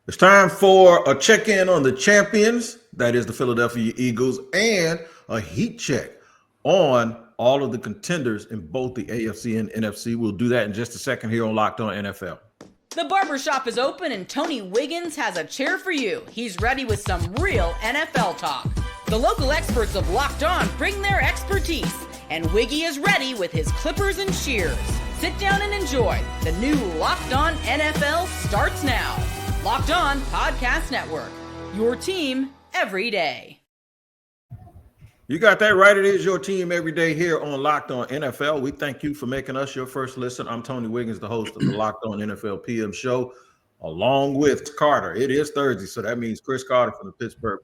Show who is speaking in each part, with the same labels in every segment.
Speaker 1: It's time for a check-in on the champions, that is the Philadelphia Eagles, and a heat check on all of the contenders in both the AFC and NFC. We'll do that in just a second here on Locked On NFL.
Speaker 2: The barbershop is open and Tony Wiggins has a chair for you. He's ready with some real NFL talk. The local experts of Locked On bring their expertise, and Wiggy is ready with his clippers and shears. Sit down and enjoy. The new Locked On NFL starts now. Locked On Podcast Network, your team every day.
Speaker 1: You got that right. It is your team every day here on Locked On NFL. We thank you for making us your first listen. I'm Tony Wiggins, the host of the Locked On NFL PM show, along with Carter. It is Thursday, so that means Chris Carter from the Pittsburgh.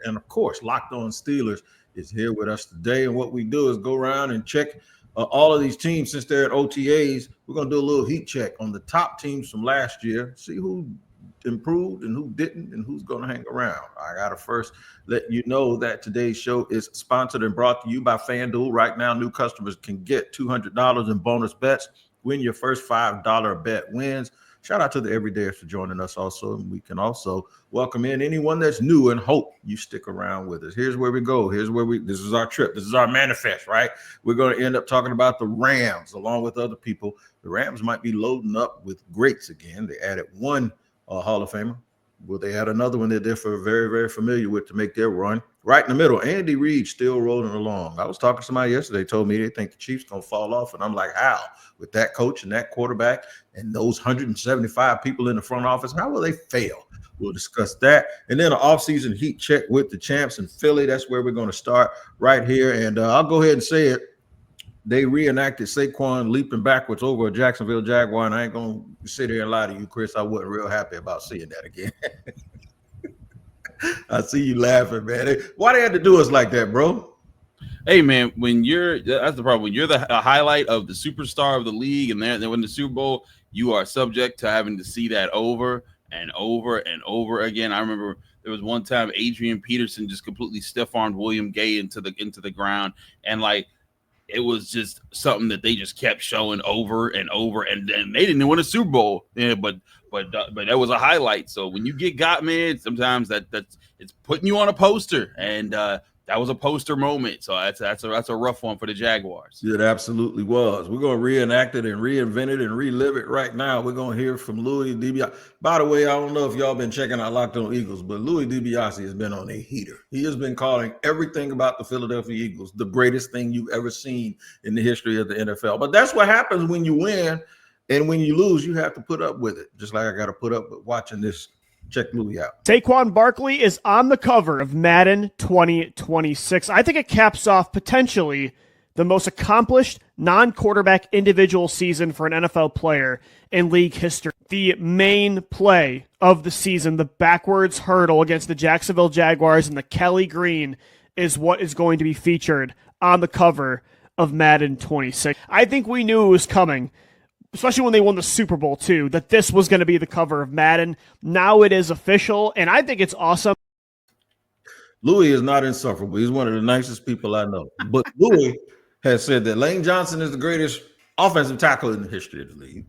Speaker 1: And, of course, Locked On Steelers is here with us today. And what we do is go around and check all of these teams since they're at OTAs. We're going to do a little heat check on the top teams from last year, see who improved and who didn't and who's going to hang around. I got to first let you know that today's show is sponsored and brought to you by FanDuel. Right now, new customers can get $200 in bonus bets when your first $5 bet wins. Shout out to the everydayers for joining us also. And we can also welcome in anyone that's new and hope you stick around with us. Here's where we go. This is our trip. This is our manifest, right? We're going to end up talking about the Rams along with other people. The Rams might be loading up with greats again. They added one Hall of Famer. Will they add another one that they're very, very familiar with to make their run? Right in the middle, Andy Reid still rolling along. I was talking to somebody yesterday, told me they think the Chiefs going to fall off, and I'm like, how? With that coach and that quarterback and those 175 people in the front office, how will they fail? We'll discuss that. And then an offseason heat check with the champs in Philly. That's where we're going to start right here. And I'll go ahead and say it. They reenacted Saquon leaping backwards over a Jacksonville Jaguar, and I ain't going to sit here and lie to you, Chris. I wasn't real happy about seeing that again. I see you laughing, man. Why they had to do us like that, bro?
Speaker 3: Hey, man, that's the problem. When you're the highlight of the superstar of the league and they win the Super Bowl, you are subject to having to see that over and over and over again. I remember there was one time Adrian Peterson just completely stiff-armed William Gay into the ground, and it was just something that they just kept showing over and over, and they didn't win a Super Bowl. Yeah, but that was a highlight. So when you get got, man, sometimes that's it's putting you on a poster, and that was a poster moment. So that's a rough one for the Jaguars.
Speaker 1: It absolutely was. We're going to reenact it and reinvent it and relive it right now. We're going to hear from Louis DiBiase. By the way, I don't know if y'all been checking out Locked On Eagles, but Louis DiBiase has been on a heater. He has been calling everything about the Philadelphia Eagles the greatest thing you've ever seen in the history of the NFL. But that's what happens when you win, and when you lose, you have to put up with it, just like I got to put up with watching this. Check Louis out.
Speaker 4: Saquon Barkley is on the cover of Madden 2026. I think it caps off potentially the most accomplished non-quarterback individual season for an NFL player in league history. The main play of the season, the backwards hurdle against the Jacksonville Jaguars and the Kelly Green, is what is going to be featured on the cover of Madden 26. I think we knew it was coming, especially when they won the Super Bowl, too, that this was going to be the cover of Madden. Now it is official, and I think it's awesome.
Speaker 1: Louis is not insufferable. He's one of the nicest people I know. But Louis has said that Lane Johnson is the greatest offensive tackle in the history of the league.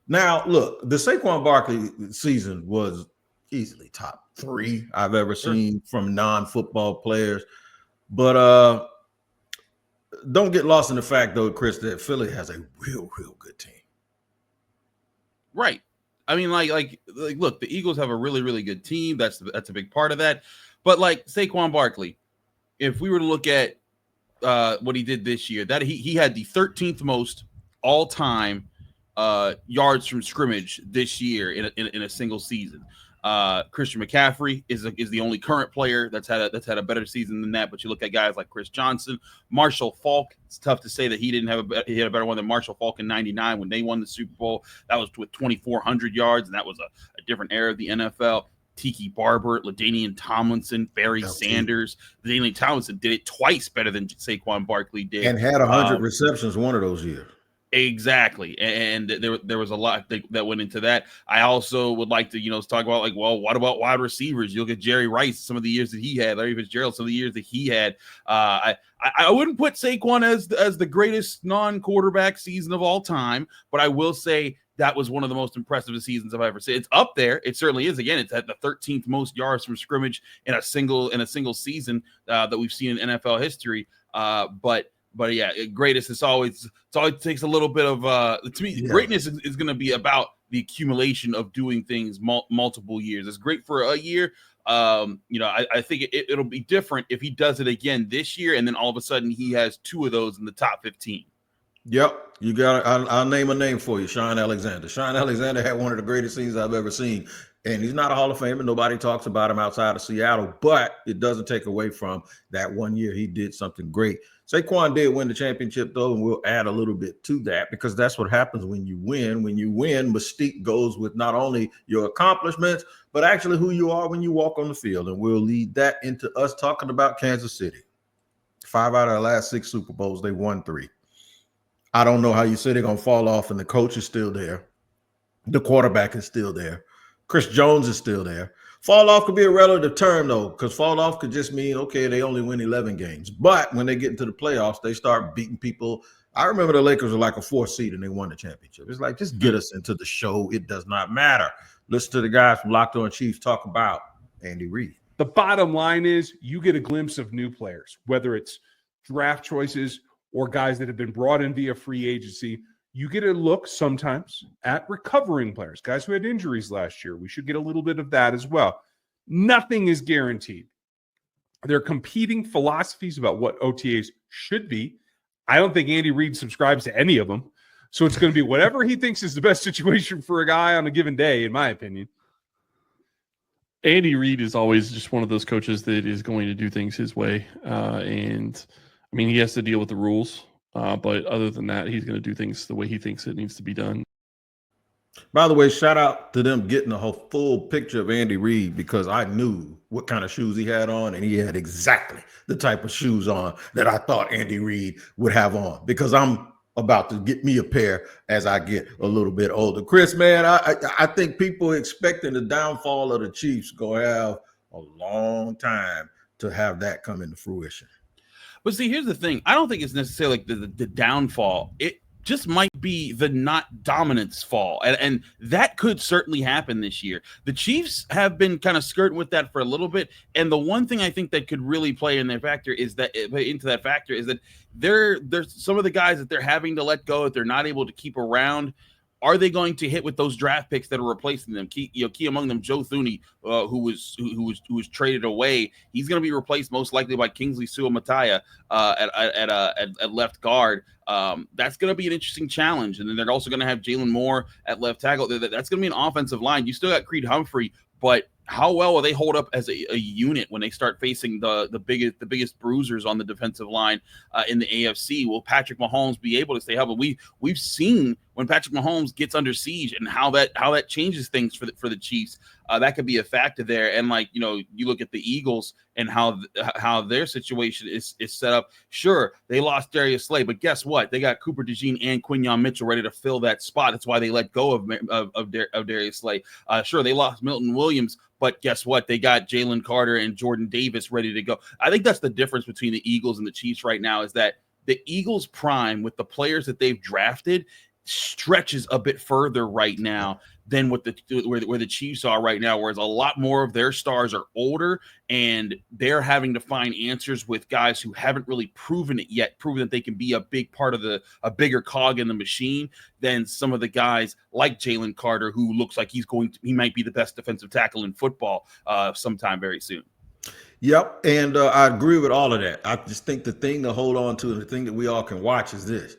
Speaker 1: Now, look, the Saquon Barkley season was easily top 3 I've ever seen from non-football players. But don't get lost in the fact, though, Chris, that Philly has a real good team.
Speaker 3: Right. I mean, look, the Eagles have a really, really good team. That's a big part of that. But Saquon Barkley, if we were to look at what he did this year, that he had the 13th most all-time yards from scrimmage this year in a single season. Christian McCaffrey is the only current player that's had a better season than that. But you look at guys like Chris Johnson, Marshall Faulk. It's tough to say that he didn't have he had a better one than Marshall Faulk in '99 when they won the Super Bowl. That was with 2,400 yards, and that was a different era of the NFL. Tiki Barber, LaDainian Tomlinson, Barry Sanders. LaDainian Tomlinson did it twice better than Saquon Barkley did,
Speaker 1: and had 100 receptions one of those years.
Speaker 3: Exactly, and there was a lot that went into that. I also would like to talk about what about wide receivers? You'll get Jerry Rice some of the years that he had, Larry Fitzgerald some of the years that he had. I wouldn't put Saquon as the greatest non-quarterback season of all time, but I will say that was one of the most impressive seasons I've ever seen. It's up there. It certainly is. Again, it's at the 13th most yards from scrimmage in a single season that we've seen in NFL history. But yeah, greatest. It always takes a little bit of to me. Yeah. Greatness is going to be about the accumulation of doing things multiple years. It's great for a year. I think it'll be different if he does it again this year, and then all of a sudden he has 2 of those in the top 15.
Speaker 1: Yep, you got. I'll name a name for you, Shaun Alexander. Shaun Alexander had one of the greatest seasons I've ever seen, and he's not a Hall of Famer. Nobody talks about him outside of Seattle, but it doesn't take away from that one year he did something great. Saquon did win the championship, though, and we'll add a little bit to that because that's what happens when you win. When you win, mystique goes with not only your accomplishments, but actually who you are when you walk on the field, and we'll lead that into us talking about Kansas City. 5 out of the last 6 Super Bowls, they won 3. I don't know how you say they're going to fall off, and the coach is still there. The quarterback is still there. Chris Jones is still there. Fall off could be a relative term, though, because fall off could just mean, okay, they only win 11 games. But when they get into the playoffs, they start beating people. I remember the Lakers were like a 4th seed, and they won the championship. It's like, just get us into the show. It does not matter. Listen to the guys from Locked On Chiefs talk about Andy Reid.
Speaker 5: The bottom line is you get a glimpse of new players, whether it's draft choices or guys that have been brought in via free agency. You get a look sometimes at recovering players, guys who had injuries last year. We should get a little bit of that as well. Nothing is guaranteed. There are competing philosophies about what OTAs should be. I don't think Andy Reid subscribes to any of them. So it's going to be whatever he thinks is the best situation for a guy on a given day, in my opinion.
Speaker 6: Andy Reid is always just one of those coaches that is going to do things his way. And I mean, he has to deal with the rules. But other than that, he's going to do things the way he thinks it needs to be done.
Speaker 1: By the way, shout out to them getting a whole full picture of Andy Reid because I knew what kind of shoes he had on, and he had exactly the type of shoes on that I thought Andy Reid would have on because I'm about to get me a pair as I get a little bit older. Chris, man, I think people expecting the downfall of the Chiefs going to have a long time to have that come into fruition.
Speaker 3: But see, here's the thing. I don't think it's necessarily like the downfall. It just might be the not dominance fall. And that could certainly happen this year. The Chiefs have been kind of skirting with that for a little bit. And the one thing I think that could really play in their factor is that there's some of the guys that they're having to let go that they're not able to keep around. Are they going to hit with those draft picks that are replacing them? Key among them, Joe Thuney, who was traded away. He's going to be replaced most likely by Kingsley Suamataia at left guard. That's going to be an interesting challenge. And then they're also going to have Jalen Moore at left tackle. That's going to be an offensive line. You still got Creed Humphrey, but how well will they hold up as a unit when they start facing the biggest bruisers on the defensive line in the AFC? Will Patrick Mahomes be able to stay healthy? We've seen when Patrick Mahomes gets under siege and how that changes things for the Chiefs. That could be a factor there. And you look at the Eagles and how their situation is set up. Sure, they lost Darius Slay, but guess what? They got Cooper DeJean and Quinyon Mitchell ready to fill that spot. That's why they let go of Darius Slay. Sure, they lost Milton Williams, but guess what? They got Jalen Carter and Jordan Davis ready to go. I think that's the difference between the Eagles and the Chiefs right now is that the Eagles' prime with the players that they've drafted stretches a bit further right now than where the Chiefs are right now, whereas a lot more of their stars are older and they're having to find answers with guys who haven't really proven it yet, proven that they can be a big part of a bigger cog in the machine than some of the guys like Jalen Carter, who looks like he might be the best defensive tackle in football sometime very soon.
Speaker 1: Yep, and I agree with all of that. I just think the thing to hold on to and the thing that we all can watch is this.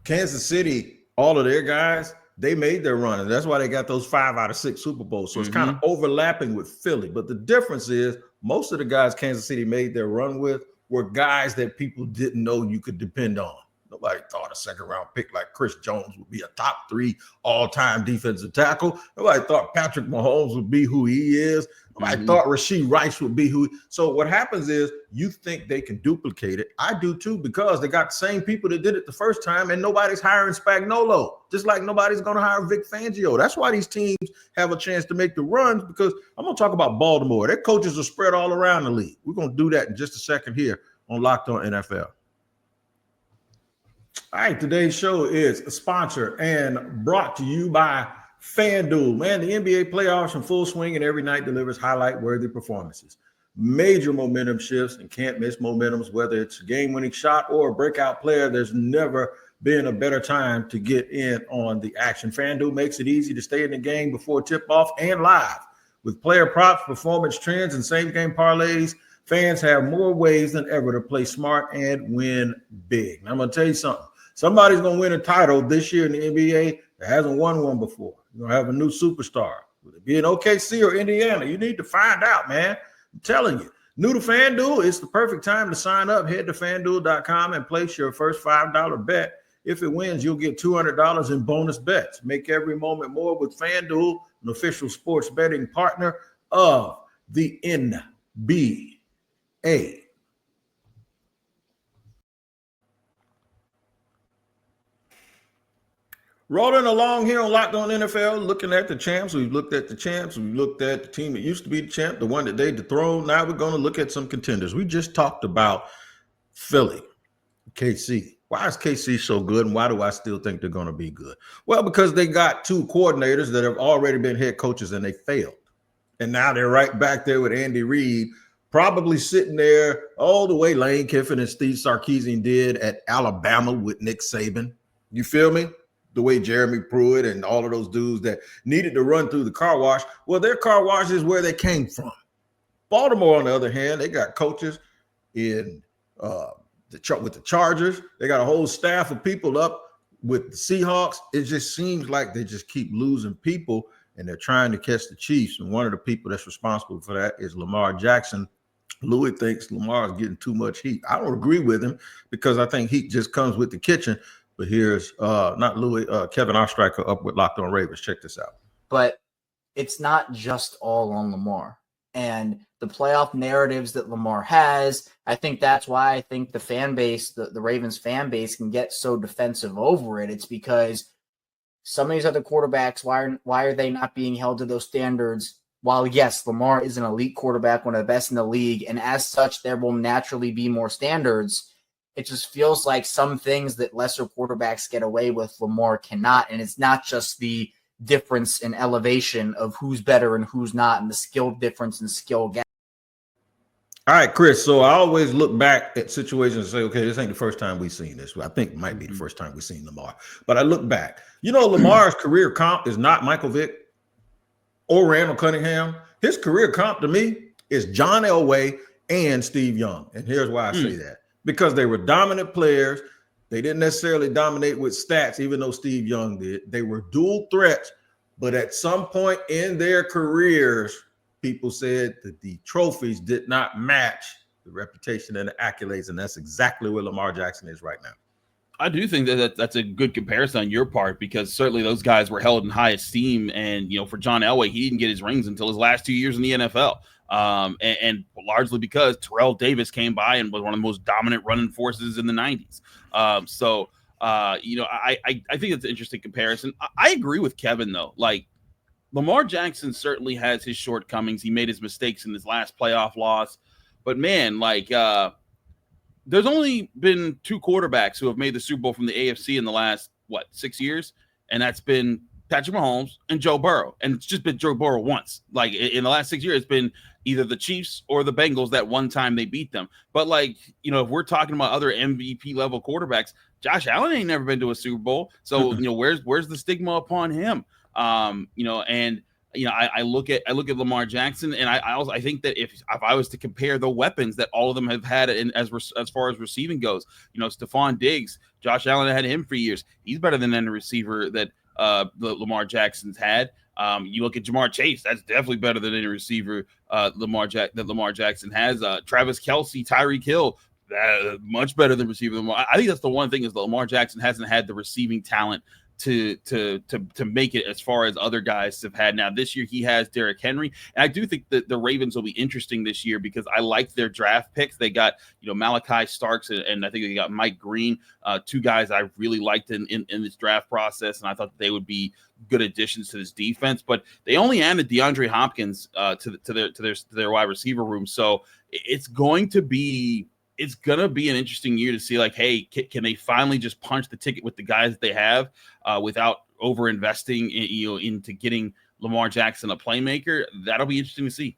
Speaker 1: Kansas City, all of their guys, they made their run, and that's why they got those 5 out of 6 Super Bowls. So it's kind of overlapping with Philly. But the difference is most of the guys Kansas City made their run with were guys that people didn't know you could depend on. Nobody thought a second-round pick like Chris Jones would be a top 3 all-time defensive tackle. Nobody thought Patrick Mahomes would be who he is. Nobody thought Rashee Rice would be who. So what happens is you think they can duplicate it. I do too, because they got the same people that did it the first time, and nobody's hiring Spagnuolo, just like nobody's going to hire Vic Fangio. That's why these teams have a chance to make the runs, because I'm going to talk about Baltimore. Their coaches are spread all around the league. We're going to do that in just a second here on Locked On NFL. All right, today's show is sponsored and brought to you by FanDuel. Man, the NBA playoffs in full swing, and every night delivers highlight-worthy performances. Major momentum shifts and can't miss momentums, whether it's a game-winning shot or a breakout player. There's never been a better time to get in on the action. FanDuel makes it easy to stay in the game before tip-off and live. With player props, performance trends, and same-game parlays, fans have more ways than ever to play smart and win big. Now, I'm going to tell you something. Somebody's going to win a title this year in the NBA that hasn't won one before. You're going to have a new superstar. Will it be in OKC or Indiana? You need to find out, man. I'm telling you. New to FanDuel, it's the perfect time to sign up. Head to FanDuel.com and place your first $5 bet. If it wins, you'll get $200 in bonus bets. Make every moment more with FanDuel, an official sports betting partner of the NBA. Rolling along here on Locked On NFL, looking at the champs. We've looked at the champs. We've looked at the team that used to be the champ, the one that they dethroned. Now we're going to look at some contenders. We just talked about Philly, KC. Why is KC so good, and why do I still think they're going to be good? Well, because they got two coordinators that have already been head coaches, and they failed. And now they're right back there with Andy Reid, probably sitting there all the way Lane Kiffin and Steve Sarkisian did at Alabama with Nick Saban. You feel me? The way Jeremy Pruitt and all of those dudes that needed to run through the car wash. Well, their car wash is where they came from. Baltimore, on the other hand, they got coaches in with the Chargers. They got a whole staff of people up with the Seahawks. It just seems like they just keep losing people, and they're trying to catch the Chiefs. And one of the people that's responsible for that is Lamar Jackson. Louis thinks Lamar is getting too much heat. I don't agree with him because I think heat just comes with the kitchen. But here's not Louis, Kevin Oestreicher up with Locked On Ravens. Check this out.
Speaker 7: But it's not just all on Lamar. And the playoff narratives that Lamar has, I think that's why I think the fan base, the Ravens fan base can get so defensive over it. It's because some of these other quarterbacks, why are they not being held to those standards? While, yes, Lamar is an elite quarterback, one of the best in the league, and as such, there will naturally be more standards. It just feels like some things that lesser quarterbacks get away with, Lamar cannot. And it's not just the difference in elevation of who's better and who's not, and the skill difference and skill gap.
Speaker 1: All right, Chris. So I always look back at situations and say, okay, this ain't the first time we've seen this. I think it might be the first time we've seen Lamar. But I look back. You know, Lamar's career comp is not Michael Vick or Randall Cunningham. His career comp to me is John Elway and Steve Young. And here's why I say that. Because they were dominant players. They didn't necessarily dominate with stats, even though Steve Young did. They were dual threats, but at some point in their careers, people said that the trophies did not match the reputation and the accolades, and that's exactly where Lamar Jackson is right now.
Speaker 3: I do think that that's a good comparison on your part, because certainly those guys were held in high esteem. And, you know, for John Elway, he didn't get his rings until his last 2 years in the NFL. And largely because Terrell Davis came by and was one of the most dominant running forces in the 90s. You know, I think it's an interesting comparison. I agree with Kevin, though. Like, Lamar Jackson certainly has his shortcomings. He made his mistakes in his last playoff loss. But, man, like, there's only been two quarterbacks who have made the Super Bowl from the AFC in the last, 6 years? And that's been Patrick Mahomes and Joe Burrow. And it's just been Joe Burrow once. Like, in the last 6 years, it's been either the Chiefs or the Bengals that one time they beat them. But, like, you know, if we're talking about other MVP level quarterbacks, Josh Allen ain't never been to a Super Bowl. So, you know, where's the stigma upon him? You know, and, you know, I look at Lamar Jackson, and I think that if I was to compare the weapons that all of them have had as far as receiving goes, you know, Stephon Diggs, Josh Allen had him for years. He's better than any receiver that Lamar Jackson's had. You look at Jamar Chase, that's definitely better than any receiver that Lamar Jackson has. Travis Kelce, Tyreek Hill, much better than receiver. I think that's the one thing is that Lamar Jackson hasn't had the receiving talent to make it as far as other guys have had. Now this year he has Derrick Henry, and I do think that the Ravens will be interesting this year because I like their draft picks. They got, you know, Malachi Starks and I think they got Mike Green, two guys I really liked in this draft process, and I thought they would be good additions to this defense. But they only added DeAndre Hopkins to their wide receiver room, so it's going to be it's gonna be an interesting year to see, like, hey, can they finally just punch the ticket with the guys that they have without over investing into getting Lamar Jackson a playmaker? That'll be interesting to see.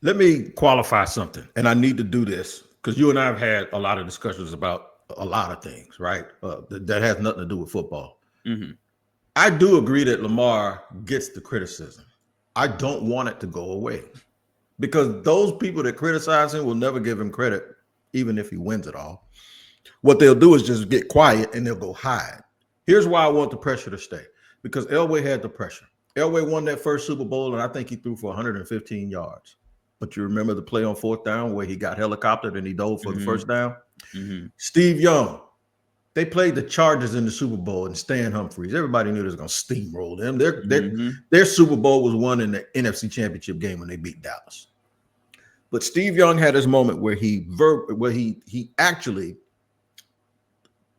Speaker 1: Let me qualify something, and I need to do this because you and I have had a lot of discussions about a lot of things, right? That has nothing to do with football.
Speaker 3: Mm-hmm.
Speaker 1: I do agree that Lamar gets the criticism. I don't want it to go away because those people that criticize him will never give him credit, even if he wins it all. What they'll do is just get quiet and they'll go hide. Here's why I want the pressure to stay, because Elway had the pressure. Elway won that first Super Bowl, and I think he threw for 115 yards. But you remember the play on fourth down where he got helicoptered and he dove for the first down?
Speaker 3: Mm-hmm.
Speaker 1: Steve Young, they played the Chargers in the Super Bowl and Stan Humphries. Everybody knew they was going to steamroll them. Their Super Bowl was won in the NFC Championship game when they beat Dallas. But Steve Young had his moment where he actually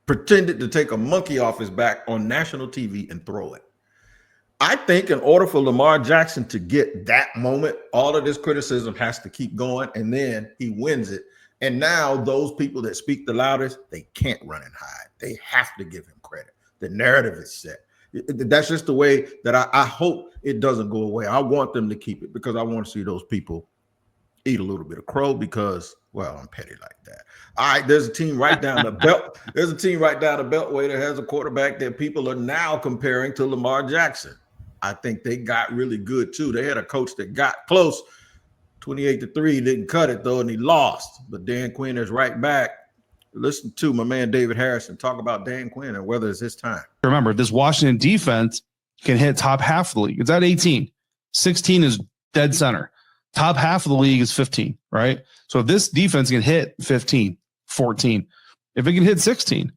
Speaker 1: pretended to take a monkey off his back on national TV and throw it. I think in order for Lamar Jackson to get that moment, all of this criticism has to keep going, and then he wins it. And now those people that speak the loudest, they can't run and hide. They have to give him credit. The narrative is set. That's just the way that I hope it doesn't go away. I want them to keep it because I want to see those people eat a little bit of crow because, well, I'm petty like that. All right, there's a team right down the belt. There's a team right down the beltway that has a quarterback that people are now comparing to Lamar Jackson. I think they got really good too. They had a coach that got close, 28-3, didn't cut it though, and he lost. But Dan Quinn is right back. Listen to my man David Harrison talk about Dan Quinn and whether it's his time.
Speaker 8: Remember, this Washington defense can hit top half of the league. It's at 18. 16 is dead center. Top half of the league is 15, right? So if this defense can hit 15, 14, if it can hit 16,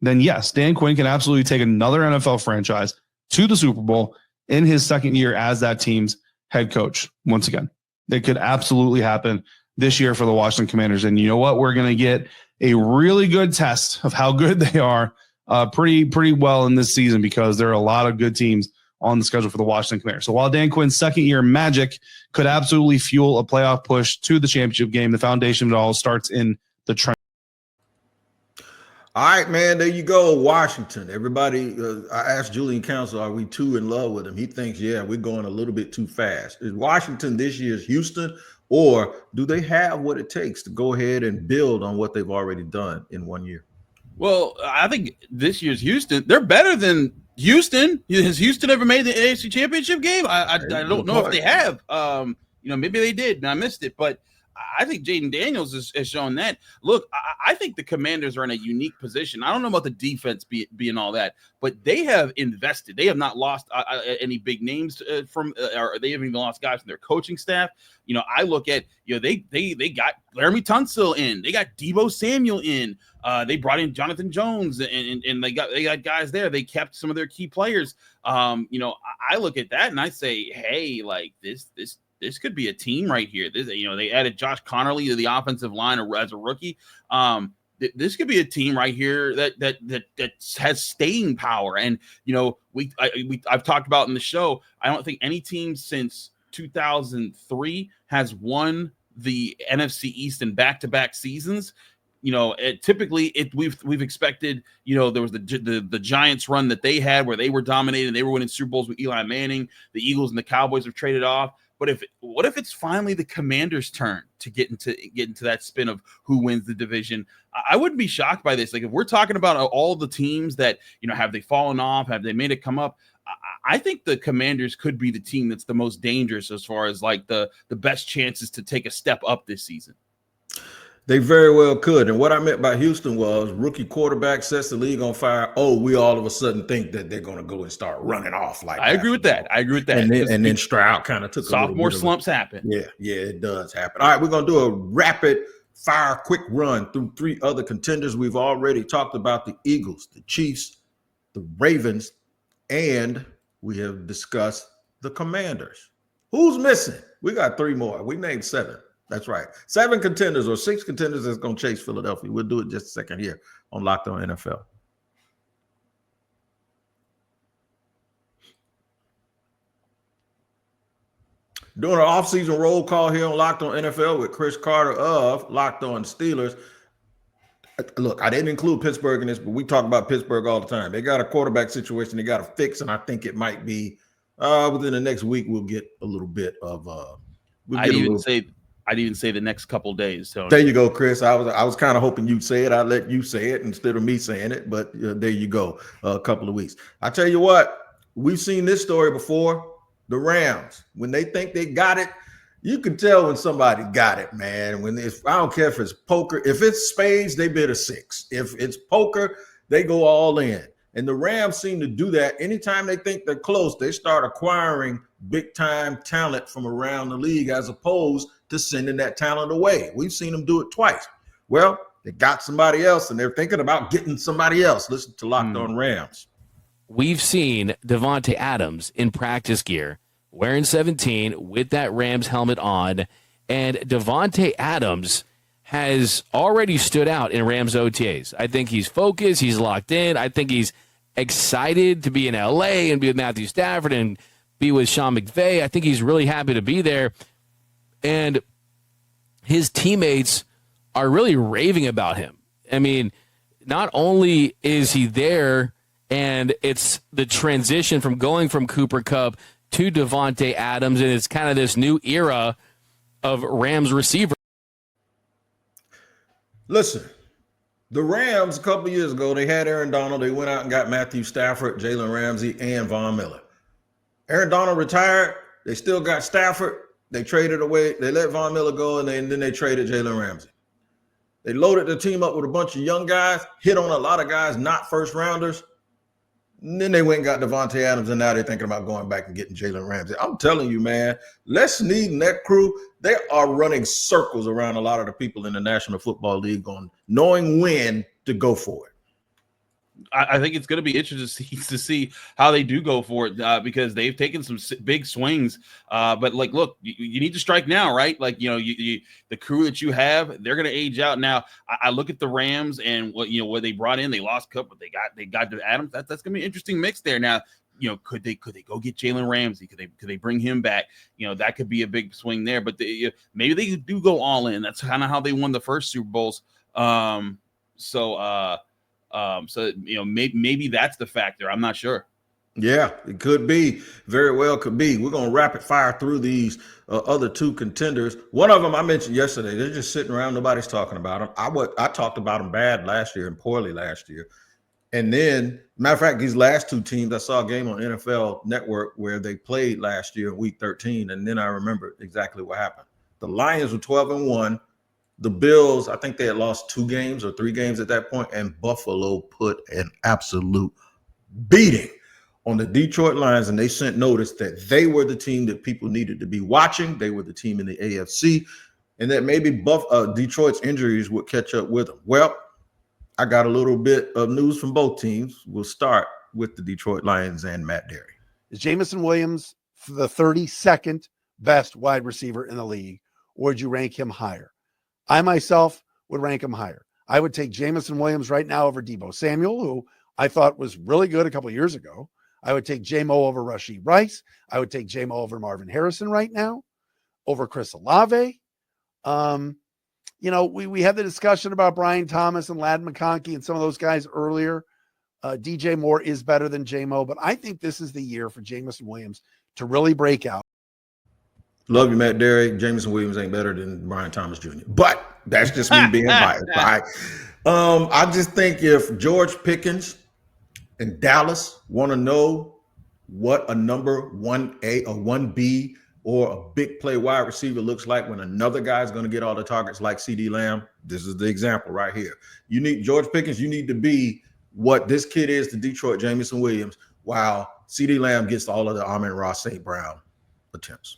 Speaker 8: then yes, Dan Quinn can absolutely take another NFL franchise to the Super Bowl in his second year as that team's head coach. Once again, it could absolutely happen this year for the Washington Commanders. And you know what? We're going to get a really good test of how good they are pretty well in this season because there are a lot of good teams on the schedule for the Washington Commanders. So while Dan Quinn's second year magic could absolutely fuel a playoff push to the championship game, the foundation of it all starts in the trenches.
Speaker 1: All right, man, there you go, Washington. Everybody, I asked Julian Council, are we too in love with him? He thinks, yeah, we're going a little bit too fast. Is Washington this year's Houston, or do they have what it takes to go ahead and build on what they've already done in 1 year?
Speaker 3: Well, I think this year's Houston, they're better than Houston. Has Houston ever made the AFC Championship game? I don't know if they have. Maybe they did, and I missed it, but I think Jaden Daniels has shown that. Look, I think the Commanders are in a unique position. I don't know about the defense being all that, but they have invested. They have not lost any big names or they haven't even lost guys from their coaching staff. I look at, they got Laramie Tunsil in. They got Deebo Samuel in. They brought in Jonathan Jones, and they got guys there. They kept some of their key players. I look at that and I say, hey, like this could be a team right here. They added Josh Connerly to the offensive line as a rookie. This could be a team right here that has staying power. And I've talked about in the show, I don't think any team since 2003 has won the NFC East in back-to-back seasons. Typically we've expected, there was the Giants run that they had where they were dominating. They were winning Super Bowls with Eli Manning. The Eagles and the Cowboys have traded off. But what if it's finally the Commanders' turn to get into that spin of who wins the division? I wouldn't be shocked by this. Like if we're talking about all the teams that, have they fallen off? Have they made it come up? I think the Commanders could be the team that's the most dangerous as far as like the best chances to take a step up this season.
Speaker 1: They very well could. And what I meant by Houston was rookie quarterback sets the league on fire. Oh, we all of a sudden think that they're going to go and start running off like that.
Speaker 3: I agree with that.
Speaker 1: And then Stroud kind of took
Speaker 3: sophomore slumps happen.
Speaker 1: Yeah, it does happen. All right, we're going to do a rapid fire quick run through three other contenders. We've already talked about the Eagles, the Chiefs, the Ravens, and we have discussed the Commanders. Who's missing? We got three more. We named seven. That's right. 7 contenders or 6 contenders that's going to chase Philadelphia. We'll do it just a second here on Locked On NFL. Doing an offseason roll call here on Locked On NFL with Chris Carter of Locked On Steelers. Look, I didn't include Pittsburgh in this, but we talk about Pittsburgh all the time. They got a quarterback situation they got to fix, and I think it might be within the next week we'll get a little bit of
Speaker 3: I'd even say the next couple days. So
Speaker 1: there you go, Chris. I was kind of hoping you'd say it. I'd let you say it instead of me saying it, but there you go. A couple of weeks. I tell you what, we've seen this story before. The Rams, when they think they got it, you can tell when somebody got it, man. I don't care if it's poker. If it's spades, they bid a 6. If it's poker, they go all in. And the Rams seem to do that. Anytime they think they're close, they start acquiring big-time talent from around the league as opposed to sending that talent away. We've seen them do it twice. Well, they got somebody else, and they're thinking about getting somebody else. Listen to Locked On Rams.
Speaker 9: We've seen Davante Adams in practice gear, wearing 17 with that Rams helmet on, and Davante Adams has already stood out in Rams OTAs. I think he's focused, he's locked in. I think he's excited to be in LA and be with Matthew Stafford and be with Sean McVay. I think he's really happy to be there. And his teammates are really raving about him. I mean, not only is he there, and it's the transition from going from Cooper Kupp to Davante Adams, and it's kind of this new era of Rams receiver.
Speaker 1: Listen, the Rams a couple of years ago, they had Aaron Donald. They went out and got Matthew Stafford, Jalen Ramsey, and Von Miller. Aaron Donald retired. They still got Stafford. They traded away. They let Von Miller go, and then they traded Jalen Ramsey. They loaded the team up with a bunch of young guys, hit on a lot of guys, not first rounders. And then they went and got Davante Adams, and now they're thinking about going back and getting Jalen Ramsey. I'm telling you, man, Les Snead and that crew, they are running circles around a lot of the people in the National Football League on knowing when to go for it.
Speaker 3: I think it's going to be interesting to see how they do go for it because they've taken some big swings. But like, look, you need to strike now, right? Like, the crew that you have, they're going to age out. Now, I look at the Rams and what they brought in, they lost Kupp, but they got to Adams. That's going to be an interesting mix there. Now, could they go get Jalen Ramsey? Could they bring him back? That could be a big swing there. But maybe they do go all in. That's kind of how they won the first Super Bowls. Maybe that's the factor. I'm not sure.
Speaker 1: Yeah, it could be. Very well could be. We're going to rapid fire through these other two contenders. One of them I mentioned yesterday. They're just sitting around. Nobody's talking about them. I talked about them bad last year and poorly last year. And then, matter of fact, these last two teams, I saw a game on NFL Network where they played last year in week 13. And then I remember exactly what happened. The Lions were 12-1. The Bills, I think they had lost 2 games or 3 games at that point, and Buffalo put an absolute beating on the Detroit Lions, and they sent notice that they were the team that people needed to be watching. They were the team in the AFC, and that maybe Detroit's injuries would catch up with them. Well, I got a little bit of news from both teams. We'll start with the Detroit Lions and Matt Derry.
Speaker 10: Is Jameson Williams the 32nd best wide receiver in the league, or would you rank him higher? I myself would rank him higher. I would take Jameson Williams right now over Deebo Samuel, who I thought was really good a couple of years ago. I would take J-Mo over Rashee Rice. I would take J-Mo over Marvin Harrison right now, over Chris Olave. We had the discussion about Brian Thomas and Ladd McConkey and some of those guys earlier. DJ Moore is better than J-Mo, but I think this is the year for Jameson Williams to really break out.
Speaker 1: Love you, Matt Derry. Jameson Williams ain't better than Brian Thomas Jr. But that's just me being biased. Right? I just think if George Pickens and Dallas want to know what a number 1A or 1B or a big play wide receiver looks like when another guy's going to get all the targets like CeeDee Lamb, this is the example right here. You need George Pickens. You need to be what this kid is to Detroit, Jameson Williams, while CeeDee Lamb gets all of the Amon-Ra St. Brown attempts.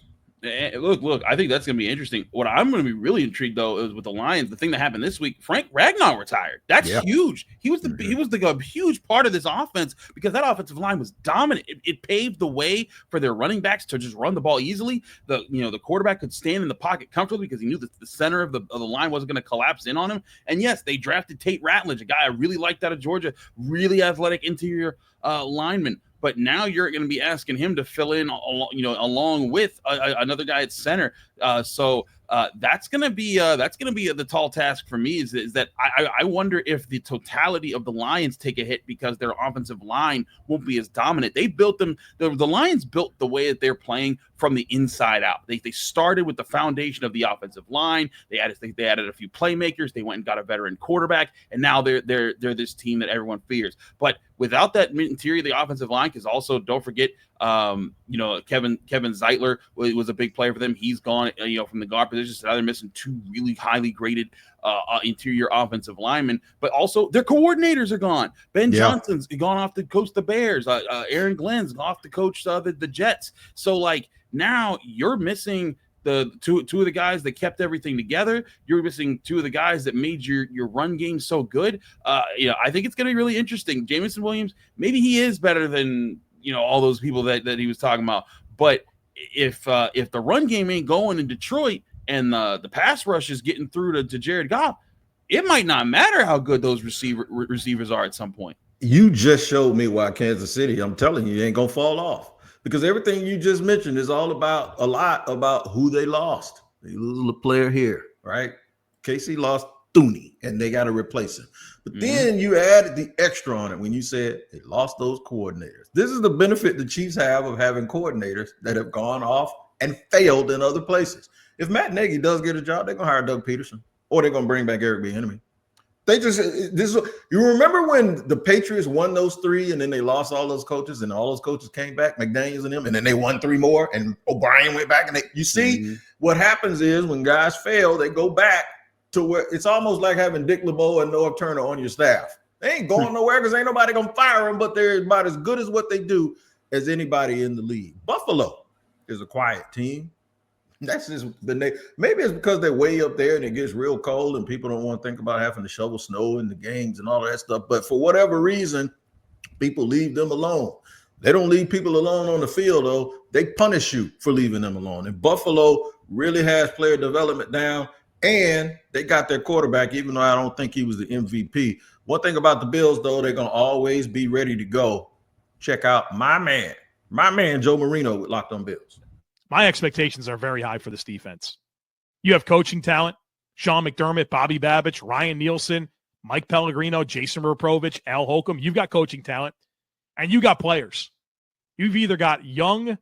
Speaker 3: Look, I think that's going to be interesting. What I'm going to be really intrigued, though, is with the Lions, the thing that happened this week, Frank Ragnow retired. That's huge. He was a huge part of this offense because that offensive line was dominant. It paved the way for their running backs to just run the ball easily. The quarterback could stand in the pocket comfortably because he knew that the center of the line wasn't going to collapse in on him. And yes, they drafted Tate Ratledge, a guy I really liked out of Georgia, really athletic interior lineman. but now you're going to be asking him to fill in, along with another guy at center. So that's going to be the tall task for me. Is that I wonder if the totality of the Lions take a hit because their offensive line won't be as dominant. They built them. The Lions built the way that they're playing from the inside out. They started with the foundation of the offensive line. They added a few playmakers. They went and got a veteran quarterback, and now they're this team that everyone fears. But without that interior of the offensive line, because also don't forget, Kevin Zeitler was a big player for them. He's gone, from the guard position. So now they're missing two really highly graded interior offensive linemen, but also their coordinators are gone. Ben Johnson's gone off to coach the Bears. Aaron Glenn's off to coach the Jets. So like now you're missing the two of the guys that kept everything together. You're missing two of the guys that made your run game so good. I think it's going to be really interesting. Jameson Williams, maybe he is better than all those people that he was talking about. But if the run game ain't going in Detroit and the pass rush is getting through to Jared Goff, it might not matter how good those receivers are at some point.
Speaker 1: You just showed me why Kansas City, I'm telling you, ain't going to fall off. Because everything you just mentioned is all about a lot about who they lost. They lose a player here, right? KC lost Thuney, and they got to replace him. But then you added the extra on it when you said they lost those coordinators. This is the benefit the Chiefs have of having coordinators that have gone off and failed in other places. If Matt Nagy does get a job, they're going to hire Doug Peterson, or they're going to bring back Eric Bieniemy. You remember when the Patriots won those three and then they lost all those coaches and all those coaches came back, McDaniels and them, and then they won three more and O'Brien went back. And you see what happens is when guys fail, they go back to where it's almost like having Dick LeBeau and Norv Turner on your staff. They ain't going nowhere because ain't nobody going to fire them, but they're about as good as what they do as anybody in the league. Buffalo is a quiet team. That's just the name. Maybe it's because they're way up there and it gets real cold and people don't want to think about having to shovel snow in the games and all that stuff. But for whatever reason, people leave them alone. They don't leave people alone on the field, though. They punish you for leaving them alone. And Buffalo really has player development down, and they got their quarterback, even though I don't think he was the MVP. One thing about the Bills, though, they're going to always be ready to go. Check out my man, Joe Marino with Locked On Bills.
Speaker 11: My expectations are very high for this defense. You have coaching talent, Sean McDermott, Bobby Babich, Ryan Nielsen, Mike Pellegrino, Jason Raprovich, Al Holcomb. You've got coaching talent, and you got players. You've either got young,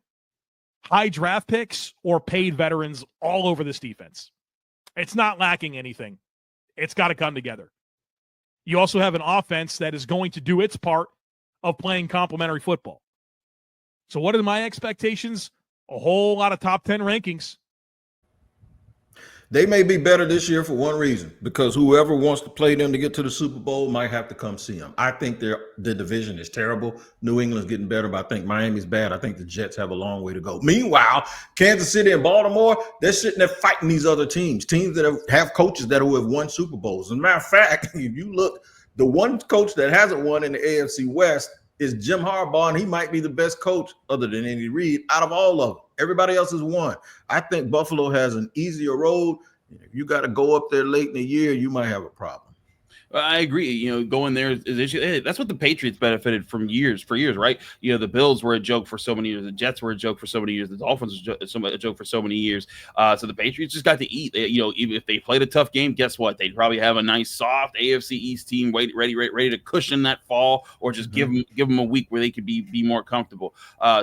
Speaker 11: high draft picks or paid veterans all over this defense. It's not lacking anything. It's got to come together. You also have an offense that is going to do its part of playing complementary football. So what are my expectations? A whole lot of top 10 rankings.
Speaker 1: They may be better this year for one reason, because whoever wants to play them to get to the Super Bowl might have to come see them. I think the division is terrible. New England's getting better, but I think Miami's bad. I think the Jets have a long way to go. Meanwhile, Kansas City and Baltimore, they're sitting there fighting these other teams that have coaches that have won Super Bowls. As a matter of fact, if you look, the one coach that hasn't won in the AFC West is Jim Harbaugh, and he might be the best coach other than Andy Reid out of all of them. Everybody else has won. I think Buffalo has an easier road. If you got to go up there late in the year, you might have a problem.
Speaker 3: I agree. Going there is issue. Hey, that's what the Patriots benefited from for years, right? The Bills were a joke for so many years. The Jets were a joke for so many years. The Dolphins were a joke for so many years. So the Patriots just got to eat. Even if they played a tough game, guess what? They'd probably have a nice, soft AFC East team ready to cushion that fall, or just give them a week where they could be more comfortable.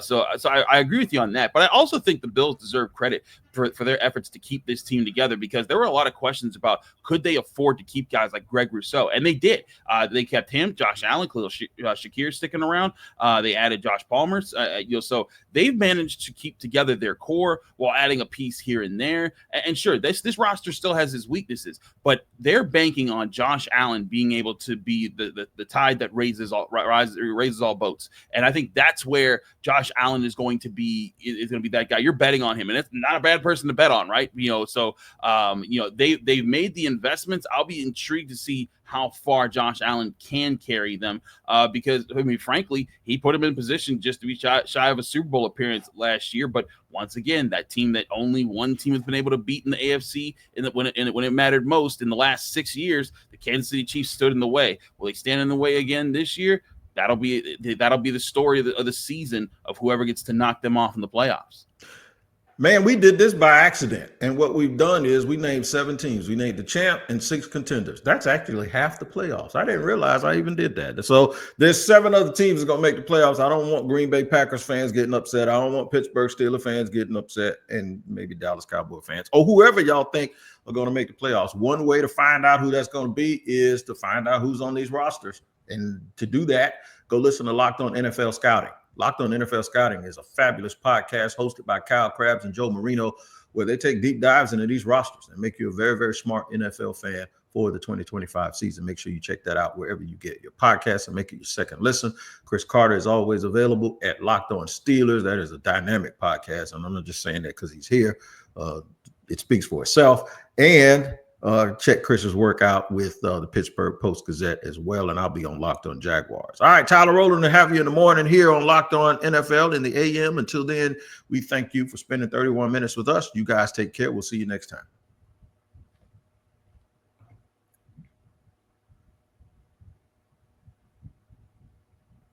Speaker 3: So I agree with you on that. But I also think the Bills deserve credit for their efforts to keep this team together, because there were a lot of questions about could they afford to keep guys like Greg Rousseau, and they did. They kept him, Josh Allen, Khalil Shakir sticking around. They added Josh Palmer. So they've managed to keep together their core while adding a piece here and there. And sure, this roster still has its weaknesses, but they're banking on Josh Allen being able to be the tide that raises all boats. And I think that's where Josh Allen is going to be that guy. You're betting on him, and it's not a bad person to bet on, right? They've made the investments. I'll be intrigued to see how far Josh Allen can carry them, because frankly, he put him in position just to be shy of a Super Bowl appearance last year. But once again, that team that only one team has been able to beat in the AFC when it mattered most in the last 6 years, the Kansas City Chiefs stood in the way. Will they stand in the way again this year? that'll be the story of the season of whoever gets to knock them off in the playoffs.
Speaker 1: Man, we did this by accident. And what we've done is we named 7 teams. We named the champ and 6 contenders. That's actually half the playoffs. I didn't realize I even did that. So there's 7 other teams that are going to make the playoffs. I don't want Green Bay Packers fans getting upset. I don't want Pittsburgh Steelers fans getting upset, and maybe Dallas Cowboy fans or whoever y'all think are going to make the playoffs. One way to find out who that's going to be is to find out who's on these rosters. And to do that, go listen to Locked On NFL Scouting. Locked On NFL Scouting is a fabulous podcast hosted by Kyle Krabs and Joe Marino, where they take deep dives into these rosters and make you a very, very smart NFL fan for the 2025 season. Make sure you check that out wherever you get your podcast and make it your second listen. Chris Carter is always available at Locked On Steelers. That is a dynamic podcast, and I'm not just saying that because he's here. It speaks for itself. And check Chris's work out with the Pittsburgh Post-Gazette as well, and I'll be on Locked On Jaguars. All right, Tyler Rowland, to have you in the morning here on Locked On NFL in the AM. Until then, we thank you for spending 31 minutes with us. You guys take care. We'll see you next time.